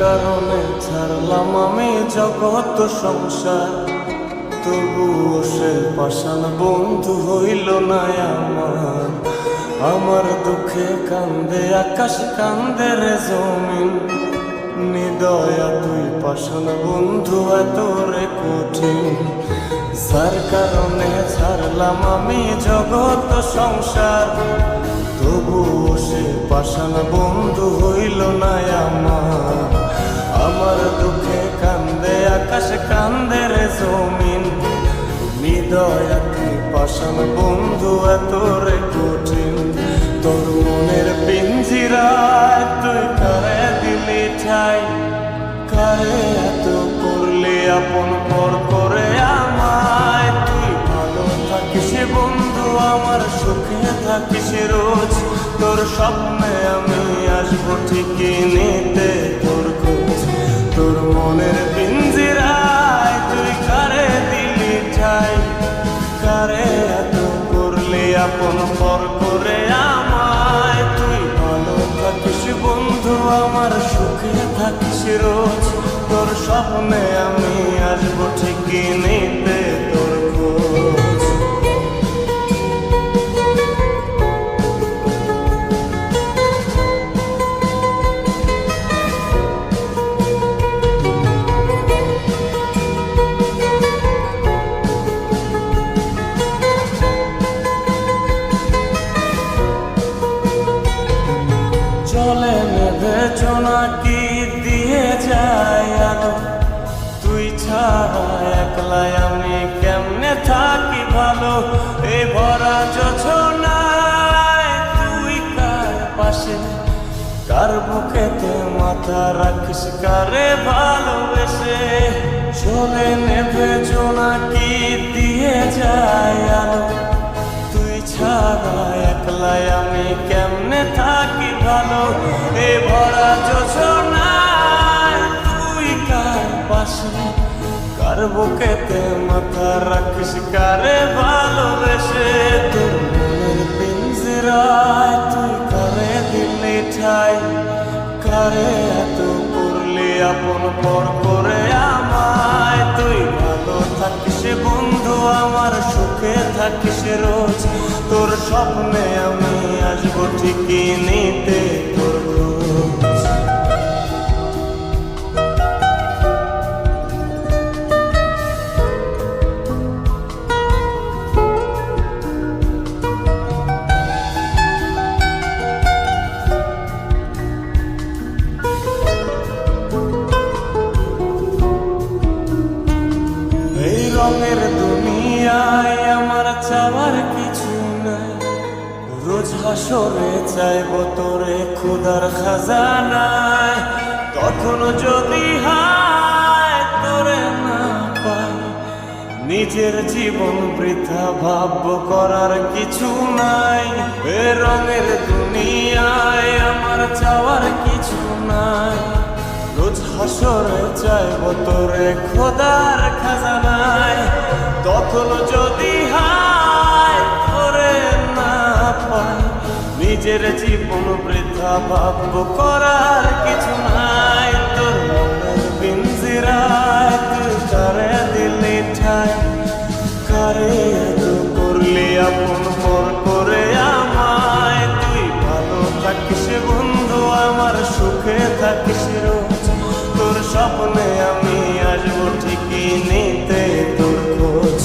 কারণে ছাড়লাম আমি জগৎ সংসার, তবুও সে পাষাণ বন্ধু হইল না আমার। আমার দুঃখে কান্দে আকাশ, কান্দে রে জমিন, নিদয়া তুই পাষাণ বন্ধু এত রে কঠিন। যার কারণে ছাড়লাম আমি জগৎ সংসার, তবুও সে পাষাণ বন্ধু হইল না আমার। আমার দুঃখে কান্দে আকাশ, কান্দে রে জমিন, নিদয়া তুই পাষাণ বন্ধু এত রে কঠিন। তোর মনের পিঞ্জিরায় তুই কারে দিলি ঠাই, কারে এত করলি আপন পর করে আমায়। তুই ভালো থাকিস বন্ধু আমার, সুখে থাকিস রোজ, তোর স্বপ্নে আমি আসবো ঠিকই নিতে তোর খোঁজ। তোর মনের পিঞ্জিরায় তুই কারে দিলি ঠাই, কারে এত করলি আপন পর করে আমায়। তুই ভালো থাকিস বন্ধু আমার, সুখে থাকিস রোজ, তোর স্বপ্নে আমি আসবো ঠিকই নিতে তোর খোঁজ। জলে নেভে জোনাকি দিয়ে যায় আলো, তুই ছাড়া একলাই আমি কেমনে থাকি ভালো। এই ভরা যোছনায় তুই কার পাশে, কার বুকেতে মাথা রাখিস, কারে ভালোবেসে। জলে নেভে জোনাকি দিয়ে যায় আলো, তুই ছাড়া একলাই আমি কেমনে থাকি ভালো। এ ভরা যোছনায় তুই কার পাশে, কার বুকেতে মাথা রাখিস, কারে ভালোবেসে। তোর মনের পিঞ্জিরায় তুই কারে দিলি ঠাই, কারে এত করলি আপন পর করে আমায়। তুই ভালো থাকিস বন্ধু আমার, সুখে থাকিস রোজ, তোর স্বপ্নে আমি আসবো ঠিকই নিতে তোর খোঁজ। এই রঙের দুনিয়ায় আমার চাওয়ার কিছু নাই, রোজ হাসরে চাইব তোরে ক্ষুধার খাজানায়। তখন যদি হায় তোরে না পাই, নিজের জীবন বৃথা ভাববো করার কিছু নাই। এ রঙের দুনিয়ায় আমার চাওয়ার কিছু নাই, রোজ হাসরে চাইব তোরে খোদার খাজানায়। তখন যদি হায় তোরে না পাই, নিজের জীবন বৃথা ভাববো করার কিছু নাই। তোর মনের পিঞ্জিরায় তুই কারে দিলি ঠাই, কারে এত করলি আপন পর করে আমায়। তুই ভালো থাকিস বন্ধু আমার, সুখে থাকিস রোজ, তোর স্বপ্নে আমি আসবো ঠিকই নিতে তোর খোঁজ।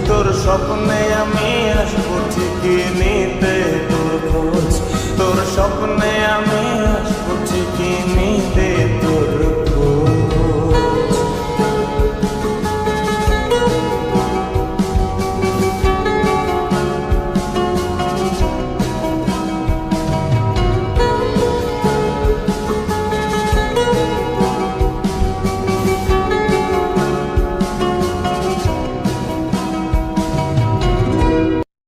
তোর স্বপ্নে আমি আসবো ঠিকই নিতে তোর খোঁজ। তোর স্বপ্নে